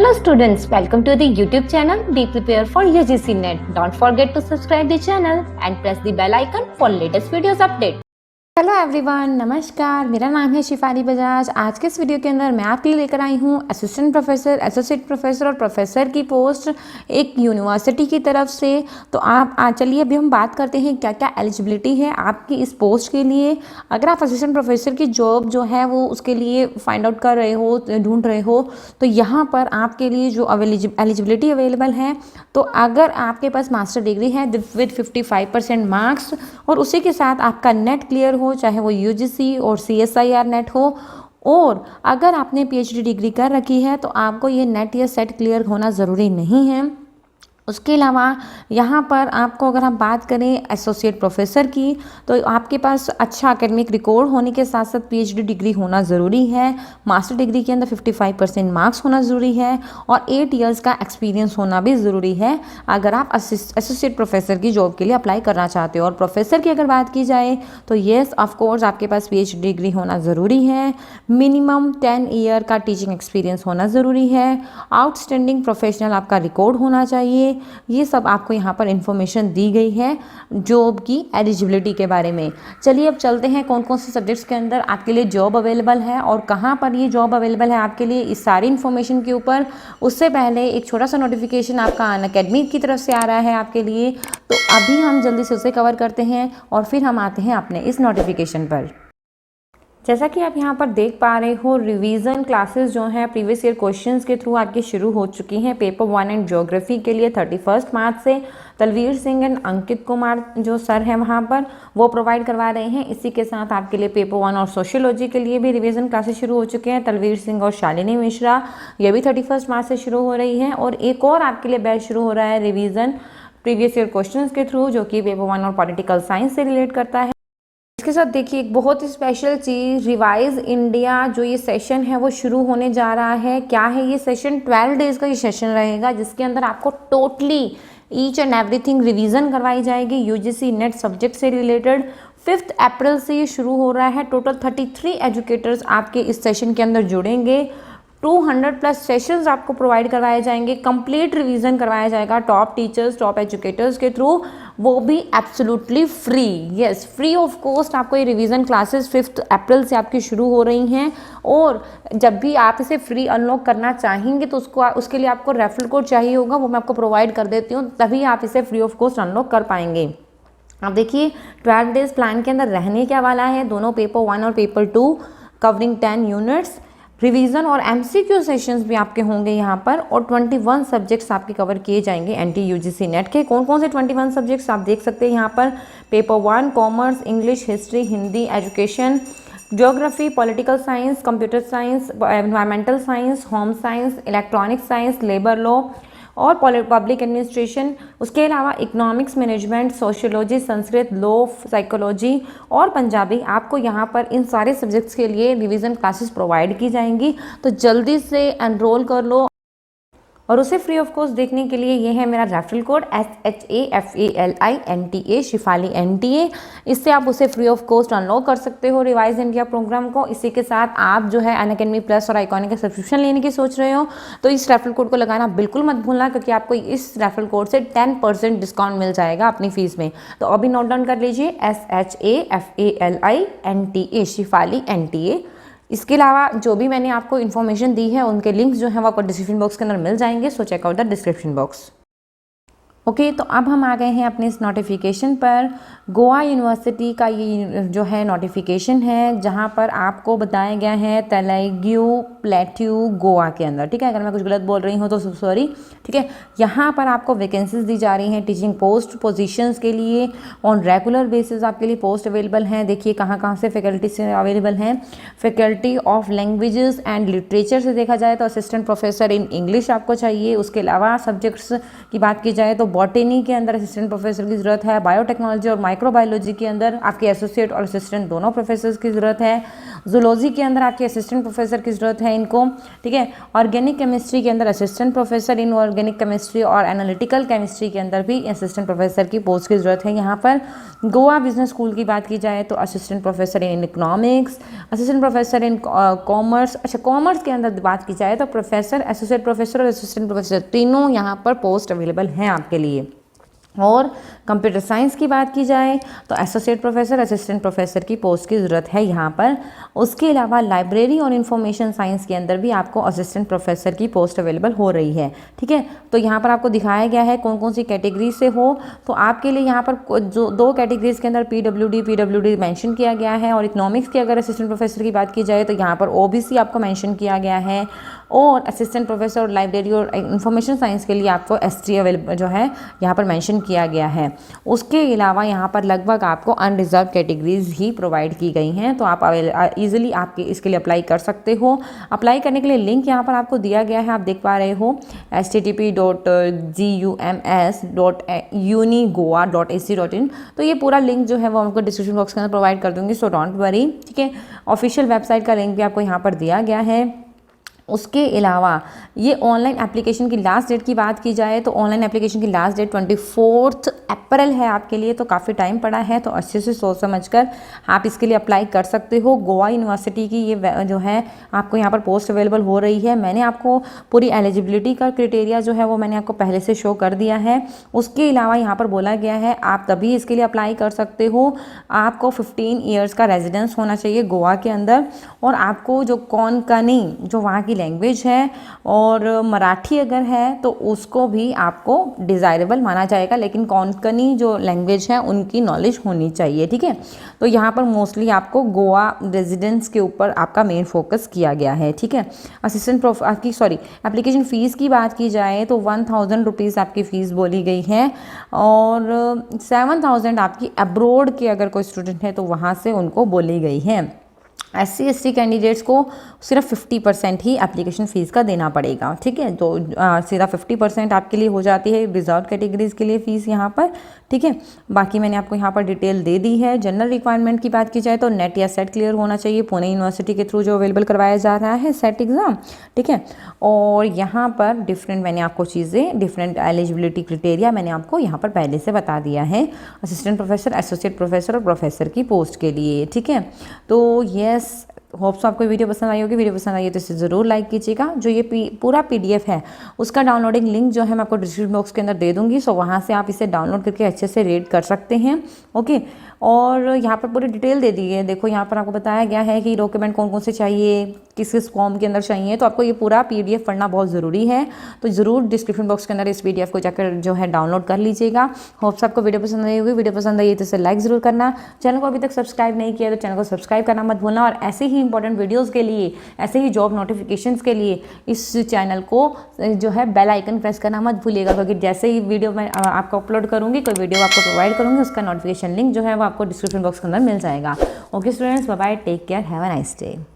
Hello students, welcome to the YouTube channel Be Prepared for UGC NET. Don't forget to subscribe the channel and press the bell icon for latest videos update. Hello everyone, नमस्कार। मेरा नाम है शिफाली बजाज। आज के इस video के अंदर मैं आपके लिए लेकर आई हूँ असिस्टेंट प्रोफेसर, एसोसिएट प्रोफेसर और प्रोफेसर की पोस्ट एक यूनिवर्सिटी की तरफ से। तो आप चलिए अभी हम बात करते हैं क्या क्या एलिजिबिलिटी है आपकी इस पोस्ट के लिए। अगर आप असिस्टेंट प्रोफेसर की जॉब जो है वो उसके लिए फाइंड आउट कर रहे हो, ढूंढ रहे हो, तो यहाँ पर आपके लिए जो एलिजिबिलिटी अवेलेबल है, तो अगर आपके पास मास्टर डिग्री है विद 55% मार्क्स और उसी के साथ आपका नेट क्लियर हो, चाहे वो यूजीसी और सीएसआईआर नेट हो, और अगर आपने पीएचडी डिग्री कर रखी है तो आपको ये नेट या सेट क्लियर होना ज़रूरी नहीं है। उसके अलावा यहाँ पर आपको अगर हम बात करें एसोसिएट प्रोफेसर की, तो आपके पास अच्छा एकेडमिक रिकॉर्ड होने के साथ साथ पीएचडी डिग्री होना ज़रूरी है। मास्टर डिग्री के अंदर 55% मार्क्स होना ज़रूरी है और 8 इयर्स का एक्सपीरियंस होना भी ज़रूरी है अगर आप एसोसिएट प्रोफेसर की जॉब के लिए अप्लाई करना चाहते हो। और प्रोफेसर की अगर बात की जाए तो येस ऑफकोर्स आपके पास पीएचडी डिग्री होना ज़रूरी है। मिनिमम 10 ईयर का टीचिंग एक्सपीरियंस होना ज़रूरी है। आउटस्टैंडिंग प्रोफेशनल आपका रिकॉर्ड होना चाहिए। ये सब आपको यहाँ पर इंफॉर्मेशन दी गई है जॉब की एलिजिबिलिटी के बारे में। चलिए अब चलते हैं कौन कौन से सब्जेक्ट्स के अंदर आपके लिए जॉब अवेलेबल है और कहाँ पर ये जॉब अवेलेबल है आपके लिए, इस सारी इन्फॉर्मेशन के ऊपर। उससे पहले एक छोटा सा नोटिफिकेशन आपका अनअकैडमी की तरफ से आ रहा है आपके लिए, तो अभी हम जल्दी से उसे कवर करते हैं और फिर हम आते हैं अपने इस नोटिफिकेशन पर। जैसा कि आप यहाँ पर देख पा रहे हो, रिवीजन क्लासेस जो हैं प्रीवियस ईयर क्वेश्चंस के थ्रू आपकी शुरू हो चुकी हैं। पेपर 1 एंड ज्योग्राफी के लिए 31 मार्च से तलवीर सिंह एंड अंकित कुमार जो सर हैं वहाँ पर वो प्रोवाइड करवा रहे हैं। इसी के साथ आपके लिए पेपर 1 और सोशियोलॉजी के लिए भी रिवीजन क्लासेस शुरू हो चुके हैं। तलवीर सिंह और शालिनी मिश्रा, ये भी 31 मार्च से शुरू हो रही है। और एक और आपके लिए बैच शुरू हो रहा है रिवीजन प्रीवियस ईयर क्वेश्चंस के थ्रू, जो कि पेपर 1 और पॉलिटिकल साइंस से रिलेट करता है। इसके साथ देखिए एक बहुत ही स्पेशल चीज़, रिवाइज इंडिया जो ये सेशन है वो शुरू होने जा रहा है। क्या है ये सेशन? 12 डेज का ये सेशन रहेगा जिसके अंदर आपको totally each and everything revision करवाई जाएगी यूजीसी नेट सब्जेक्ट से रिलेटेड। 5 अप्रैल से ये शुरू हो रहा है। टोटल 33 एजुकेटर्स आपके इस सेशन के अंदर जुड़ेंगे। 200+ सेशंस आपको प्रोवाइड करवाए जाएंगे। कंप्लीट रिवीजन करवाया जाएगा टॉप टीचर्स, टॉप एजुकेटर्स के थ्रू, वो भी absolutely free. Yes, free of cost आपको ये रिवीजन क्लासेस 5 अप्रैल से आपकी शुरू हो रही हैं। और जब भी आप इसे फ्री अनलॉक करना चाहेंगे तो उसके लिए आपको रेफरल कोड चाहिए होगा, वो मैं आपको प्रोवाइड कर देती हूँ, तभी आप इसे फ्री ऑफ कॉस्ट अनलॉक कर पाएंगे। अब देखिए 12 डेज प्लान के अंदर रहने क्या वाला है। दोनों पेपर 1 और पेपर 2 कवरिंग 10 यूनिट्स, रिवीजन और एमसीक्यू सेशंस भी आपके होंगे यहाँ पर, और 21 सब्जेक्ट्स आपके कवर किए जाएंगे एनटी यूजीसी नेट के। कौन कौन से 21 सब्जेक्ट्स आप देख सकते हैं यहाँ पर। Paper 1 commerce, English, history, Hindi, education, geography, political science, computer science, environmental science, home science, electronic science, labour law और पब्लिक एडमिनिस्ट्रेशन। उसके अलावा economics, management, sociology, Sanskrit, law, psychology और पंजाबी, आपको यहाँ पर इन सारे सब्जेक्ट्स के लिए रिवीजन क्लासेस प्रोवाइड की जाएंगी। तो जल्दी से एनरोल कर लो। और उसे फ्री ऑफ कॉस्ट देखने के लिए ये है मेरा referral code SHAFALINTA Shifali NTA। इससे आप उसे फ्री ऑफ कॉस्ट अनलॉक कर सकते हो रिवाइज इंडिया प्रोग्राम को। इसी के साथ आप जो है अनअकैडमी प्लस और आइकॉनिक का सब्सक्रिप्शन लेने की सोच रहे हो तो इस रेफरल कोड को लगाना बिल्कुल मत भूलना, क्योंकि आपको इस रेफरल कोड से 10% डिस्काउंट मिल जाएगा अपनी फीस में। तो अभी नोट डाउन कर लीजिए SHAFALINTA शिफाली NTA। इसके अलावा जो भी मैंने आपको इन्फॉर्मेशन दी है उनके लिंक्स जो हैं वो आपको डिस्क्रिप्शन बॉक्स के अंदर मिल जाएंगे, so check out the description box. Okay, तो अब हम आ गए हैं अपने इस नोटिफिकेशन पर। गोवा यूनिवर्सिटी का ये जो है नोटिफिकेशन है, जहाँ पर आपको बताया गया है तेलुगु प्लेट्यू गोवा के अंदर। ठीक है, अगर मैं कुछ गलत बोल रही हूँ तो सॉरी। ठीक है, यहाँ पर आपको वैकेंसीज दी जा रही हैं टीचिंग पोस्ट पोजीशंस के लिए। ऑन रेगुलर बेसिस आपके लिए पोस्ट अवेलेबल हैं। देखिए कहाँ कहाँ से फैकल्टी से अवेलेबल हैं। Faculty of languages and literature से देखा जाए तो असिस्टेंट प्रोफेसर इन इंग्लिश आपको चाहिए। उसके अलावा सब्जेक्ट्स की बात की जाए तो बॉटनी के अंदर असिस्टेंट प्रोफेसर की ज़रूरत है, बायोटेक्नोलॉजी और माइक्रोबायोलॉजी के अंदर आपके एसोसिएट और असिस्टेंट दोनों प्रोफेसर की ज़रूरत है, जूलॉजी के अंदर आपके असिस्टेंट प्रोफेसर की ज़रूरत है इनको, ठीक है। ऑर्गेनिक केमिस्ट्री के अंदर assistant professor in organic chemistry और एनालिटिकल केमिस्ट्री के अंदर भी असिस्टेंट प्रोफेसर की पोस्ट की ज़रूरत है। यहाँ पर गोवा बिजनेस स्कूल की बात की जाए तो assistant professor in economics, assistant professor in commerce. अच्छा, कॉमर्स के अंदर बात की जाए तो प्रोफेसर, एसोसिएट प्रोफेसर और असिस्टेंट प्रोफेसर तीनों यहाँ पर पोस्ट अवेलेबल हैं आपके लिए। और कंप्यूटर साइंस की बात की जाए तो एसोसिएट प्रोफेसर, असिस्टेंट प्रोफेसर की पोस्ट की ज़रूरत है यहाँ पर। उसके अलावा लाइब्रेरी और इंफॉर्मेशन साइंस के अंदर भी आपको असिस्टेंट प्रोफेसर की पोस्ट अवेलेबल हो रही है, ठीक है। तो यहाँ पर आपको दिखाया गया है कौन कौन सी कैटेगरी से हो। तो आपके लिए यहाँ पर जो 2 कैटेगरीज के अंदर पीडब्ल्यूडी मेंशन किया गया है। और इकोनॉमिक्स की अगर असिस्टेंट प्रोफेसर की बात की जाए तो यहाँ पर ओबीसी आपको मेंशन किया गया है। और असिस्टेंट प्रोफेसर और लाइब्रेरी और इंफॉर्मेशन साइंस के लिए आपको एसटी अवेलेबल जो है यहाँ पर मेंशन किया गया है। उसके अलावा यहाँ पर लगभग आपको अनरिजर्व कैटेगरीज ही प्रोवाइड की गई हैं, तो आप इजीली आपके इसके लिए अप्लाई कर सकते हो। अप्लाई करने के लिए लिंक यहाँ पर आपको दिया गया है, आप देख पा रहे हो http://gums.unigoa.ac.in। तो ये पूरा लिंक जो है वो आपको डिस्क्रिप्शन बॉक्स के अंदर प्रोवाइड कर दूंगी, सो डोंट वरी, ठीक है। ऑफिशियल वेबसाइट का लिंक भी आपको यहाँ पर दिया गया है। उसके अलावा ये ऑनलाइन एप्लीकेशन की लास्ट डेट की बात की जाए तो ऑनलाइन एप्लीकेशन की लास्ट डेट 24 अप्रैल है आपके लिए, तो काफ़ी टाइम पड़ा है। तो अच्छे से सोच समझकर आप इसके लिए अप्लाई कर सकते हो। गोवा यूनिवर्सिटी की ये जो है आपको यहाँ पर पोस्ट अवेलेबल हो रही है। मैंने आपको पूरी एलिजिबिलिटी का क्राइटेरिया जो है वो मैंने आपको पहले से शो कर दिया है। उसके अलावा यहाँ पर बोला गया है आप तभी इसके लिए अप्लाई कर सकते हो, आपको 15 ईयर्स का रेजिडेंस होना चाहिए गोवा के अंदर, और आपको जो कोंकणी जो वहाँ की लैंग्वेज है और मराठी अगर है तो उसको भी आपको डिज़ायरेबल माना जाएगा, लेकिन कोंकणी जो लैंग्वेज है उनकी नॉलेज होनी चाहिए, ठीक है। तो यहाँ पर मोस्टली आपको गोवा रेजिडेंस के ऊपर आपका मेन फोकस किया गया है, ठीक है। एप्लीकेशन फ़ीस की बात की जाए तो 1000 रुपीज़ आपकी फ़ीस बोली गई है, और 7000 आपकी अब्रोड के अगर कोई स्टूडेंट है तो वहाँ से उनको बोली गई है। SC/ST कैंडिडेट्स को सिर्फ 50% ही एप्लीकेशन फ़ीस का देना पड़ेगा, ठीक है। तो सीधा 50% आपके लिए हो जाती है रिजर्व कैटेगरीज़ के लिए फ़ीस यहाँ पर, ठीक है। बाकी मैंने आपको यहाँ पर डिटेल दे दी है। जनरल रिक्वायरमेंट की बात की जाए तो नेट या सेट क्लियर होना चाहिए, पुणे यूनिवर्सिटी के थ्रू जो अवेलेबल करवाया जा रहा है सेट एग्ज़ाम, ठीक है। और यहाँ पर मैंने आपको चीज़ें डिफरेंट एलिजिबिलिटी क्राइटेरिया मैंने आपको यहाँ पर पहले से बता दिया है असिस्टेंट प्रोफेसर, एसोसिएट प्रोफेसर और प्रोफेसर की पोस्ट के लिए, ठीक है। तो यस, होप्स आपको वीडियो पसंद आई होगी। वीडियो पसंद आई है तो इसे ज़रूर लाइक कीजिएगा। जो ये पूरा PDF है उसका डाउनलोडिंग लिंक जो है मैं आपको डिस्क्रिप्शन बॉक्स के अंदर दे दूंगी, सो वहाँ से आप इसे डाउनलोड करके अच्छे से रीड कर सकते हैं, ओके। और यहाँ पर पूरी डिटेल दे दी है। देखो यहाँ पर आपको बताया गया है कि डॉक्यूमेंट कौन कौन से चाहिए, किस किस फॉर्म के अंदर चाहिए, तो आपको ये पूरा PDF पढ़ना बहुत ज़रूरी है। तो ज़रूर डिस्क्रिप्शन बॉक्स के अंदर इस PDF को जाकर जो है डाउनलोड कर लीजिएगा। होप्स आपको वीडियो पसंद आई होगी। वीडियो पसंद आई तो इसे लाइक ज़रूर करना। चैनल को अभी तक सब्सक्राइब नहीं किया तो चैनल को सब्सक्राइब करना मत भूलना। और ऐसे ही इंपॉर्टेंट वीडियोज़ के लिए, ऐसे ही जॉब नोटिफिकेशंस के लिए इस चैनल को जो है बेल आइकन प्रेस करना मत भूलिएगा, क्योंकि जैसे ही वीडियो मैं आपको अपलोड करूँगी, कोई वीडियो आपको प्रोवाइड करूँगी, उसका नोटिफिकेशन लिंक जो है वो आपको डिस्क्रिप्शन बॉक्स के अंदर मिल जाएगा। Okay students, bye bye, take care, have a nice day.